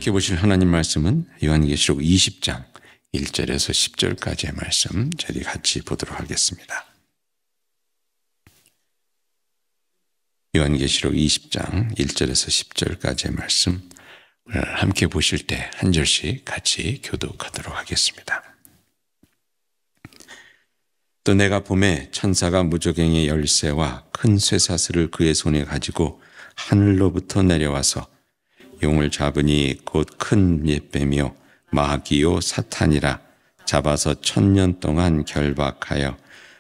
함께 보실 하나님 말씀은 요한계시록 20장 1절에서 10절까지의 말씀 저희 같이 보도록 하겠습니다. 요한계시록 20장 1절에서 10절까지의 말씀 오늘 함께 보실 때 한 절씩 같이 교독하도록 하겠습니다. 또 내가 보매 천사가 무저갱의 열쇠와 큰 쇠사슬을 그의 손에 가지고 하늘로부터 내려와서 용을 잡으니 곧 큰 옛뱀이요 마귀요 사탄이라 잡아서 1000년 동안 결박하여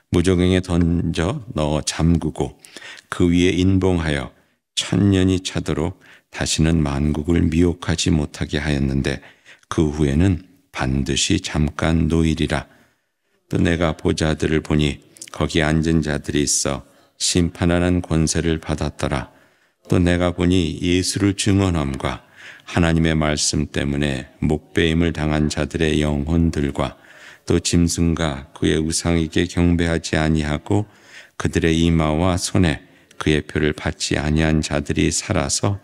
무저갱에 던져 넣어 잠그고 그 위에 인봉하여 1000년이 차도록 다시는 만국을 미혹하지 못하게 하였는데 그 후에는 반드시 잠깐 노일이라. 또 내가 보좌들을 보니 거기 앉은 자들이 있어 심판하는 권세를 받았더라. 또 내가 보니 예수를 증언함과 하나님의 말씀 때문에 목배임을 당한 자들의 영혼들과 또 짐승과 그의 우상에게 경배하지 아니하고 그들의 이마와 손에 그의 표를 받지 아니한 자들이 살아서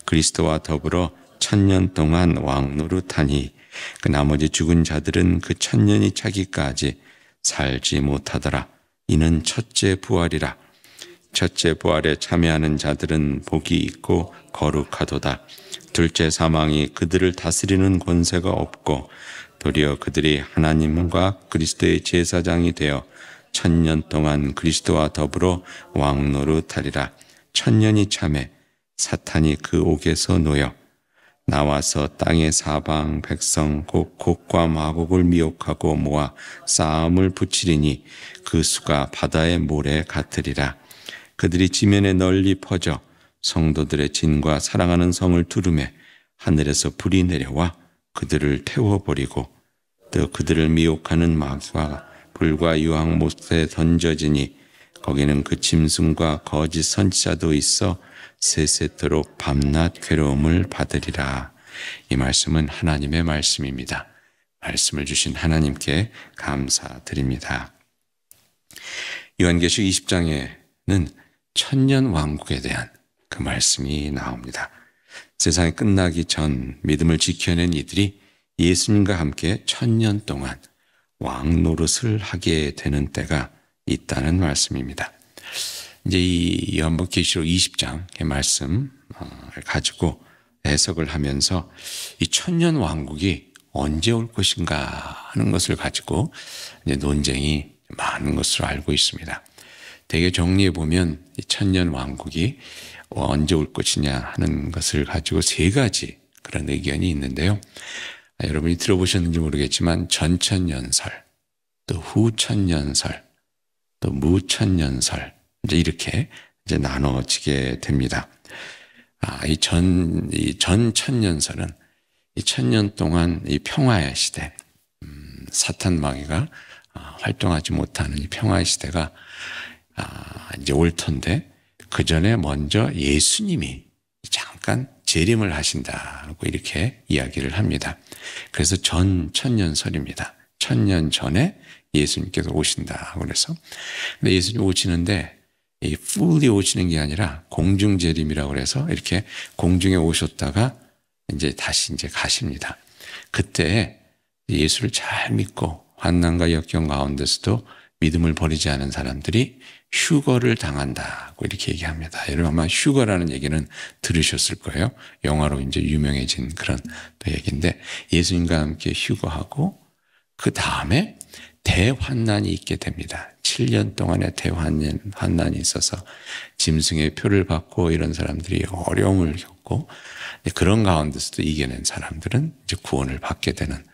그리스도와 더불어 1000년 동안 왕노릇하니 그 나머지 죽은 자들은 그 1000년이 차기까지 살지 못하더라. 이는 첫째 부활이라. 첫째 부활에 참여하는 자들은 복이 있고 거룩하도다. 둘째 사망이 그들을 다스리는 권세가 없고 도리어 그들이 하나님과 그리스도의 제사장이 되어 1000년 동안 그리스도와 더불어 왕노릇하리라. 1000년이 참에 사탄이 그 옥에서 놓여 나와서 땅의 사방 백성 곧 곡과 마곡을 미혹하고 모아 싸움을 붙이리니 그 수가 바다의 모래 같으리라. 그들이 지면에 널리 퍼져 성도들의 진과 사랑하는 성을 두르매 하늘에서 불이 내려와 그들을 태워버리고 또 그들을 미혹하는 마귀와 불과 유황 못에 던져지니 거기는 그 짐승과 거짓 선지자도 있어 세세토록 밤낮 괴로움을 받으리라. 이 말씀은 하나님의 말씀입니다. 말씀을 주신 하나님께 감사드립니다. 요한계시록 20장에는 1000년 왕국에 대한 그 말씀이 나옵니다. 세상이 끝나기 전 믿음을 지켜낸 이들이 예수님과 함께 1000년 동안 왕노릇을 하게 되는 때가 있다는 말씀입니다. 이제 이 요한계시록 20장의 말씀을 가지고 해석을 하면서 이 1000년 왕국이 언제 올 것인가 하는 것을 가지고 이제 논쟁이 많은 것으로 알고 있습니다. 대개 정리해 보면 이 1000년 왕국이 언제 올 것이냐 하는 것을 가지고 세 가지 그런 의견이 있는데요. 여러분이 들어보셨는지 모르겠지만 전천년설, 또 후천년설, 또 무천년설 이제 이렇게 이제 나눠지게 됩니다. 이 전천년설은 이 1000년 동안 이 평화의 시대, 사탄 마귀가 활동하지 못하는 이 평화의 시대가 이제 올 터인데 그 전에 먼저 예수님이 잠깐 재림을 하신다고 이렇게 이야기를 합니다. 그래서 전천년설입니다. 1000년 전에 예수님께서 오신다. 그래서 근데 예수님 오시는데 이 fully 오시는 게 아니라 공중 재림이라고 그래서 이렇게 공중에 오셨다가 이제 다시 이제 가십니다. 그때 예수를 잘 믿고 환난과 역경 가운데서도 믿음을 버리지 않은 사람들이 휴거를 당한다고 이렇게 얘기합니다. 여러분 아마 휴거라는 얘기는 들으셨을 거예요. 영화로 이제 유명해진 그런 또 얘기인데 예수님과 함께 휴거하고 그 다음에 대환난이 있게 됩니다. 7년 동안의 대환난이 있어서 짐승의 표를 받고 이런 사람들이 어려움을 겪고 그런 가운데서도 이겨낸 사람들은 이제 구원을 받게 되는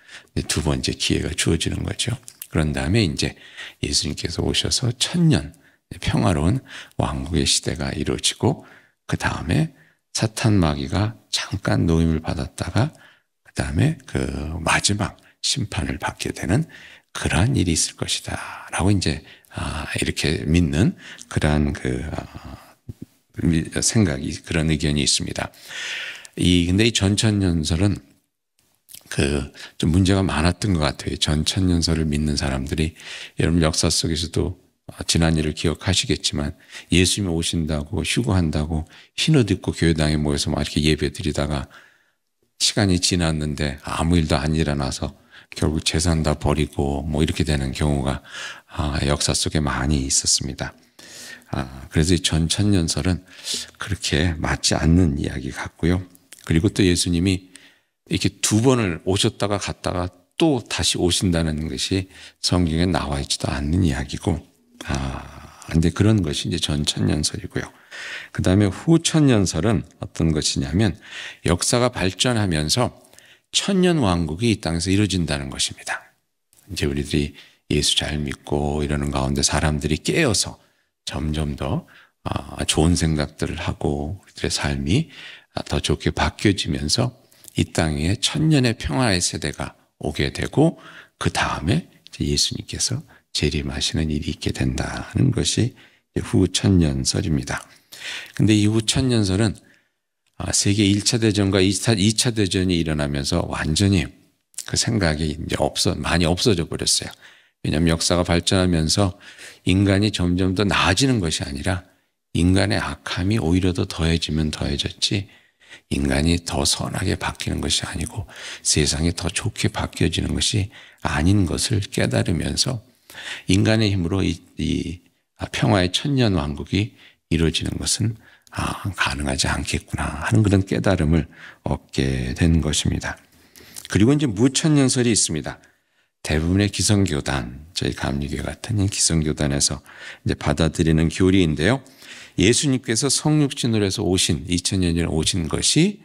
두 번째 기회가 주어지는 거죠. 그런 다음에 이제 예수님께서 오셔서 1000년 평화로운 왕국의 시대가 이루어지고 그 다음에 사탄 마귀가 잠깐 노임을 받았다가 그 다음에 그 마지막 심판을 받게 되는 그러한 일이 있을 것이다 라고 이제 이렇게 믿는 그러한 생각이 그런 의견이 있습니다. 근데 이 전천년설은 좀 문제가 많았던 것 같아요. 전천년설을 믿는 사람들이 여러분 역사 속에서도 지난 일을 기억하시겠지만 예수님이 오신다고 휴거한다고 흰옷 입고 교회당에 모여서 막 이렇게 예배 드리다가 시간이 지났는데 아무 일도 안 일어나서 결국 재산 다 버리고 뭐 이렇게 되는 경우가 역사 속에 많이 있었습니다. 그래서 이 전천년설은 그렇게 맞지 않는 이야기 같고요. 그리고 또 예수님이 이렇게 두 번을 오셨다가 갔다가 또 다시 오신다는 것이 성경에 나와 있지도 않는 이야기고, 근데 그런 것이 이제 전천년설이고요. 그 다음에 후천년설은 어떤 것이냐면 역사가 발전하면서 천년왕국이 이 땅에서 이루어진다는 것입니다. 이제 우리들이 예수 잘 믿고 이러는 가운데 사람들이 깨어서 점점 더 좋은 생각들을 하고 우리들의 삶이 더 좋게 바뀌어지면서 이 땅에 천년의 평화의 세대가 오게 되고 그 다음에 예수님께서 재림하시는 일이 있게 된다는 것이 후천년설입니다. 근데 이 후천년설은 세계 1차 대전과 2차 대전이 일어나면서 완전히 그 생각이 이제 많이 없어져 버렸어요. 왜냐하면 역사가 발전하면서 인간이 점점 더 나아지는 것이 아니라 인간의 악함이 오히려 더 더해지면 더해졌지 인간이 더 선하게 바뀌는 것이 아니고 세상이 더 좋게 바뀌어지는 것이 아닌 것을 깨달으면서 인간의 힘으로 이 평화의 천년 왕국이 이루어지는 것은 가능하지 않겠구나 하는 그런 깨달음을 얻게 된 것입니다. 그리고 이제 무천년설이 있습니다. 대부분의 기성교단, 저희 감리교 같은 기성교단에서 이제 받아들이는 교리인데요. 예수님께서 성육신으로 해서 오신 2000년 전에 오신 것이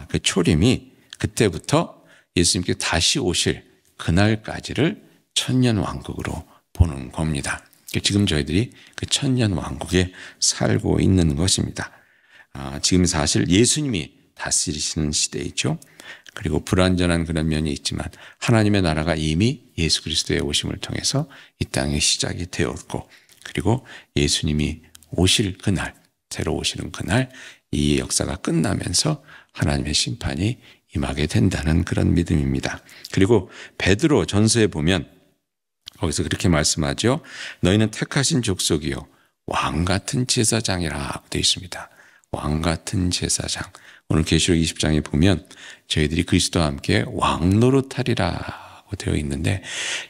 그 초림이 그때부터 예수님께 다시 오실 그날까지를 천년왕국으로 보는 겁니다. 지금 저희들이 그 천년왕국에 살고 있는 것입니다. 지금 사실 예수님이 다스리시는 시대이죠. 그리고 불완전한 그런 면이 있지만 하나님의 나라가 이미 예수 그리스도의 오심을 통해서 이 땅에 시작이 되었고 그리고 예수님이 오실 그날, 새로 오시는 그날 이 역사가 끝나면서 하나님의 심판이 임하게 된다는 그런 믿음입니다. 그리고 베드로 전서에 보면 거기서 그렇게 말씀하죠. 너희는 택하신 족속이요 왕 같은 제사장이라고 되어 있습니다. 왕 같은 제사장. 오늘 계시록 20장에 보면 저희들이 그리스도와 함께 왕 노릇하리라고 되어 있는데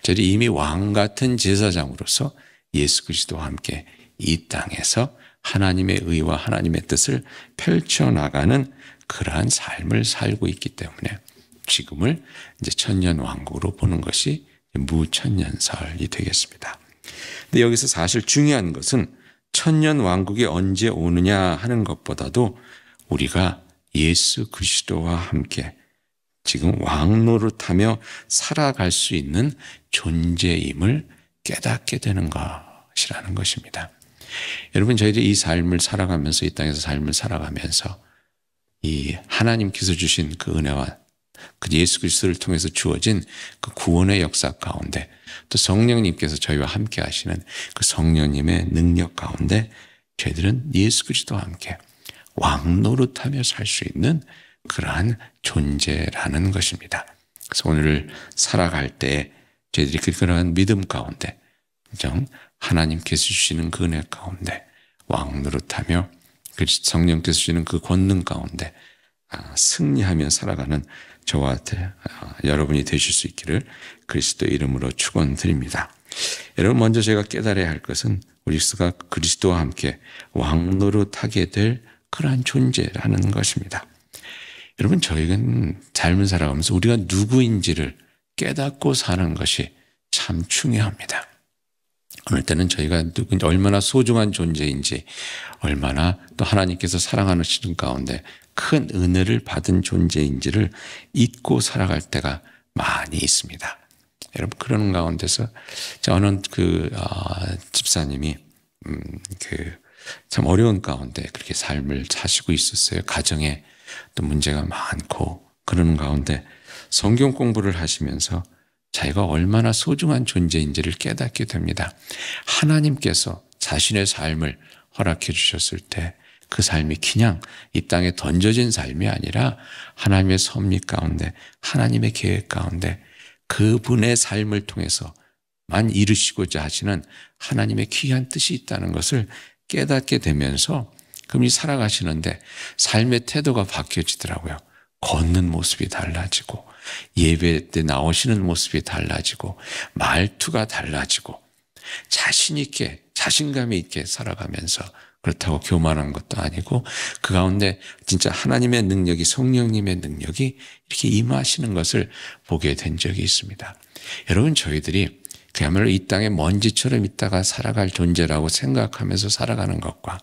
저희들이 이미 왕 같은 제사장으로서 예수 그리스도와 함께 이 땅에서 하나님의 의와 하나님의 뜻을 펼쳐나가는 그러한 삶을 살고 있기 때문에 지금을 이제 천년왕국으로 보는 것이 무천년설이 되겠습니다. 근데 여기서 사실 중요한 것은 천년왕국이 언제 오느냐 하는 것보다도 우리가 예수 그리스도와 함께 지금 왕 노릇하며 살아갈 수 있는 존재임을 깨닫게 되는 것이라는 것입니다. 여러분 저희들이 이 삶을 살아가면서 이 땅에서 삶을 살아가면서 이 하나님께서 주신 그 은혜와 그 예수 그리스도를 통해서 주어진 그 구원의 역사 가운데 또 성령님께서 저희와 함께 하시는 그 성령님의 능력 가운데 저희들은 예수 그리스도와 함께 왕 노릇하며 살 수 있는 그러한 존재라는 것입니다. 그래서 오늘을 살아갈 때 저희들이 그러한 믿음 가운데 하나님께서 주시는 그 은혜 가운데 왕 노릇하며 성령께서 주시는 그 권능 가운데 승리하며 살아가는 저와 여러분이 되실 수 있기를 그리스도의 이름으로 축원드립니다. 여러분 먼저 제가 깨달아야 할 것은 우리가 그리스도와 함께 왕 노릇하게 될 그러한 존재라는 것입니다. 여러분 저희는 삶을 살아가면서 우리가 누구인지를 깨닫고 사는 것이 참 중요합니다. 어느 때는 저희가 얼마나 소중한 존재인지 얼마나 또 하나님께서 사랑하시는 가운데 큰 은혜를 받은 존재인지를 잊고 살아갈 때가 많이 있습니다. 여러분 그런 가운데서 어느 집사님이 참 어려운 가운데 그렇게 삶을 사시고 있었어요. 가정에 또 문제가 많고 그러는 가운데 성경 공부를 하시면서 자기가 얼마나 소중한 존재인지를 깨닫게 됩니다. 하나님께서 자신의 삶을 허락해 주셨을 때 그 삶이 그냥 이 땅에 던져진 삶이 아니라 하나님의 섭리 가운데 하나님의 계획 가운데 그분의 삶을 통해서만 이루시고자 하시는 하나님의 귀한 뜻이 있다는 것을 깨닫게 되면서 그분이 살아가시는데 삶의 태도가 바뀌어지더라고요. 걷는 모습이 달라지고 예배 때 나오시는 모습이 달라지고 말투가 달라지고 자신 있게 자신감이 있게 살아가면서 그렇다고 교만한 것도 아니고 그 가운데 진짜 하나님의 능력이 성령님의 능력이 이렇게 임하시는 것을 보게 된 적이 있습니다. 여러분 저희들이 그야말로 이 땅에 먼지처럼 있다가 살아갈 존재라고 생각하면서 살아가는 것과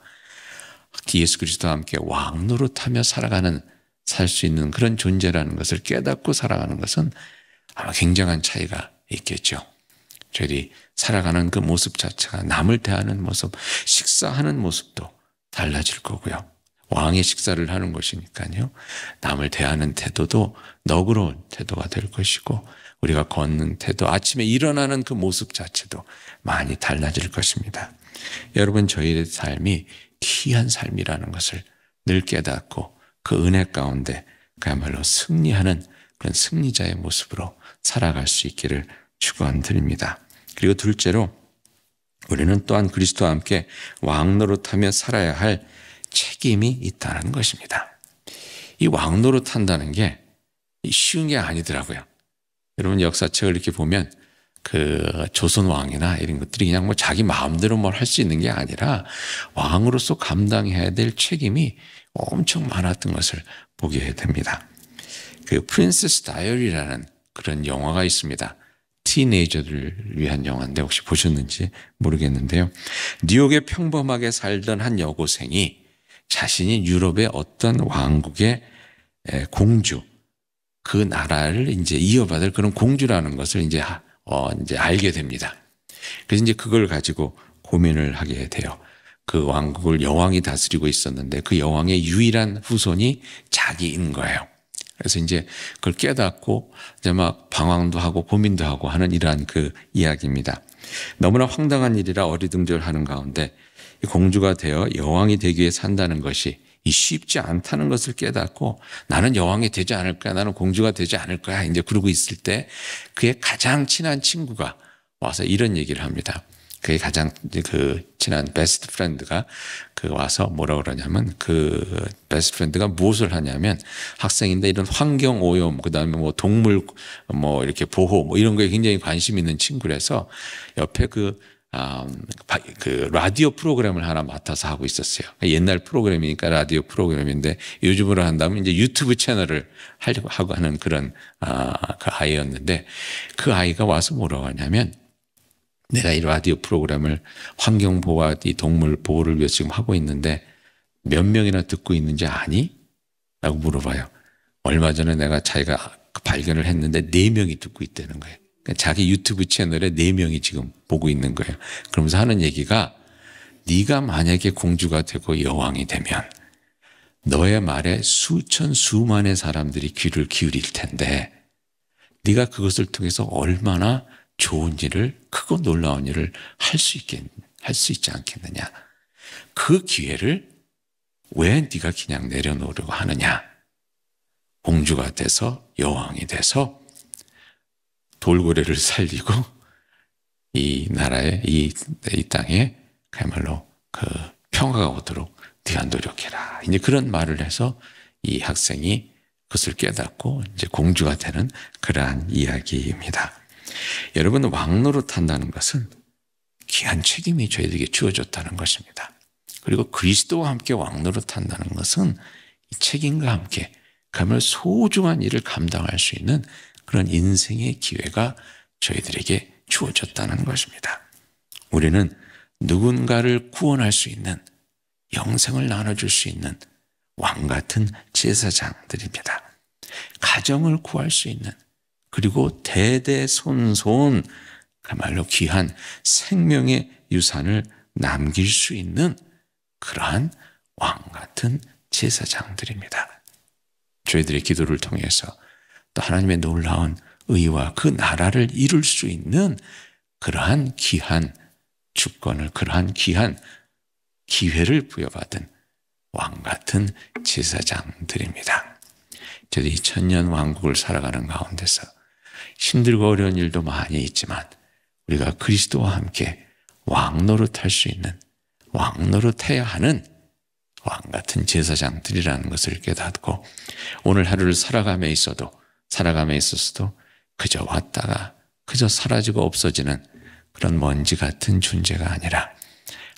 예수 그리스도와 함께 왕노릇하며 살 수 있는 그런 존재라는 것을 깨닫고 살아가는 것은 아마 굉장한 차이가 있겠죠. 저희들이 살아가는 그 모습 자체가 남을 대하는 모습, 식사하는 모습도 달라질 거고요. 왕의 식사를 하는 것이니까요. 남을 대하는 태도도 너그러운 태도가 될 것이고 우리가 걷는 태도, 아침에 일어나는 그 모습 자체도 많이 달라질 것입니다. 여러분 저희의 삶이 귀한 삶이라는 것을 늘 깨닫고 그 은혜 가운데 그야말로 승리하는 그런 승리자의 모습으로 살아갈 수 있기를 축원드립니다. 그리고 둘째로 우리는 또한 그리스도와 함께 왕노릇하며 살아야 할 책임이 있다는 것입니다. 이 왕노릇한다는 게 쉬운 게 아니더라고요. 여러분 역사책을 이렇게 보면 그 조선 왕이나 이런 것들이 그냥 뭐 자기 마음대로 뭘 할 수 있는 게 아니라 왕으로서 감당해야 될 책임이 엄청 많았던 것을 보게 됩니다. 그 프린세스 다이어리라는 그런 영화가 있습니다. 티네이저들을 위한 영화인데 혹시 보셨는지 모르겠는데요. 뉴욕에 평범하게 살던 한 여고생이 자신이 유럽의 어떤 왕국의 공주, 그 나라를 이제 이어받을 그런 공주라는 것을 이제 알게 됩니다. 그래서 이제 그걸 가지고 고민을 하게 돼요. 그 왕국을 여왕이 다스리고 있었는데 그 여왕의 유일한 후손이 자기인 거예요. 그래서 이제 그걸 깨닫고 이제 막 방황도 하고 고민도 하고 하는 이러한 그 이야기입니다. 너무나 황당한 일이라 어리둥절하는 가운데 공주가 되어 여왕이 되기 위해 산다는 것이 쉽지 않다는 것을 깨닫고 나는 여왕이 되지 않을 거야, 나는 공주가 되지 않을 거야 이제 그러고 있을 때 그의 가장 친한 친구가 와서 이런 얘기를 합니다. 그의 가장 그 친한 베스트 프렌드가 그 와서 뭐라 그러냐면 그 베스트 프렌드가 무엇을 하냐면 학생인데 이런 환경 오염 그다음에 뭐 동물 뭐 이렇게 보호 뭐 이런 거에 굉장히 관심 있는 친구라서 옆에 그 라디오 프로그램을 하나 맡아서 하고 있었어요. 옛날 프로그램이니까 라디오 프로그램인데 요즘으로 한다면 이제 유튜브 채널을 하려고 하고 하는 그런 그 아이였는데 그 아이가 와서 뭐라고 하냐면 내가 이 라디오 프로그램을 환경보호와 이 동물 보호를 위해서 지금 하고 있는데 몇 명이나 듣고 있는지 아니? 라고 물어봐요. 얼마 전에 내가 자기가 발견을 했는데 4명이 듣고 있다는 거예요. 그러니까 자기 유튜브 채널에 4명이 지금 보고 있는 거예요. 그러면서 하는 얘기가 네가 만약에 공주가 되고 여왕이 되면 너의 말에 수천 수만의 사람들이 귀를 기울일 텐데 네가 그것을 통해서 얼마나 좋은 일을 크고 놀라운 일을 할 수 있지 않겠느냐. 그 기회를 왜 네가 그냥 내려놓으려고 하느냐. 공주가 돼서 여왕이 돼서 돌고래를 살리고 이 나라에 이 땅에 그야말로 그 평화가 오도록 네가 노력해라. 이제 그런 말을 해서 이 학생이 그것을 깨닫고 이제 공주가 되는 그러한 이야기입니다. 여러분 왕노릇한다는 것은 귀한 책임이 저희들에게 주어졌다는 것입니다. 그리고 그리스도와 함께 왕노릇한다는 것은 이 책임과 함께 그야말로 소중한 일을 감당할 수 있는 그런 인생의 기회가 저희들에게 주어졌다는 것입니다. 우리는 누군가를 구원할 수 있는 영생을 나눠줄 수 있는 왕 같은 제사장들입니다. 가정을 구할 수 있는 그리고 대대손손 그야말로 귀한 생명의 유산을 남길 수 있는 그러한 왕 같은 제사장들입니다. 저희들의 기도를 통해서 또 하나님의 놀라운 의와 그 나라를 이룰 수 있는 그러한 귀한 주권을 그러한 귀한 기회를 부여받은 왕 같은 제사장들입니다. 저희들이 천년 왕국을 살아가는 가운데서 힘들고 어려운 일도 많이 있지만 우리가 그리스도와 함께 왕노릇할 수 있는 왕노릇해야 하는 왕같은 제사장들이라는 것을 깨닫고 오늘 하루를 살아감에 있어서도 그저 왔다가 그저 사라지고 없어지는 그런 먼지 같은 존재가 아니라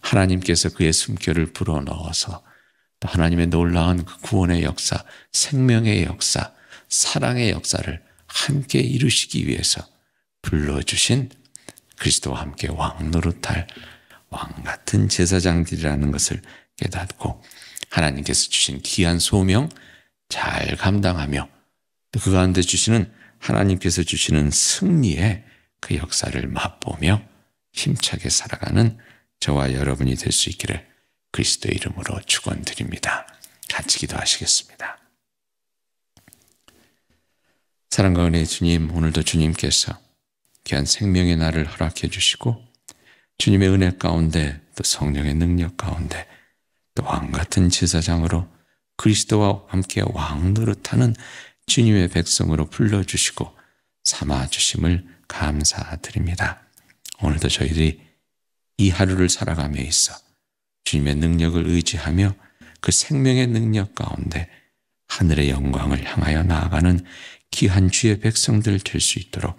하나님께서 그의 숨결을 불어넣어서 또 하나님의 놀라운 그 구원의 역사, 생명의 역사, 사랑의 역사를 함께 이루시기 위해서 불러주신 그리스도와 함께 왕노릇할 왕같은 제사장들이라는 것을 깨닫고 하나님께서 주신 귀한 소명 잘 감당하며 또 그 가운데 주시는 하나님께서 주시는 승리의 그 역사를 맛보며 힘차게 살아가는 저와 여러분이 될 수 있기를 그리스도의 이름으로 축원드립니다. 같이 기도하시겠습니다. 사랑과 은혜의 주님, 오늘도 주님께서 귀한 생명의 날을 허락해 주시고 주님의 은혜 가운데 또 성령의 능력 가운데 또 왕같은 제사장으로 그리스도와 함께 왕노릇하는 주님의 백성으로 불러주시고 삼아주심을 감사드립니다. 오늘도 저희들이 이 하루를 살아감에 있어 주님의 능력을 의지하며 그 생명의 능력 가운데 하늘의 영광을 향하여 나아가는 귀한 주의 백성들 될 수 있도록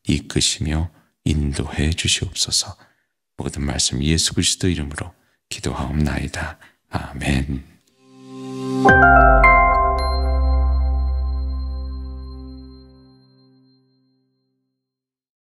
이끄시며 인도해 주시옵소서. 모든 말씀 예수 그리스도 이름으로 기도하옵나이다. 아멘.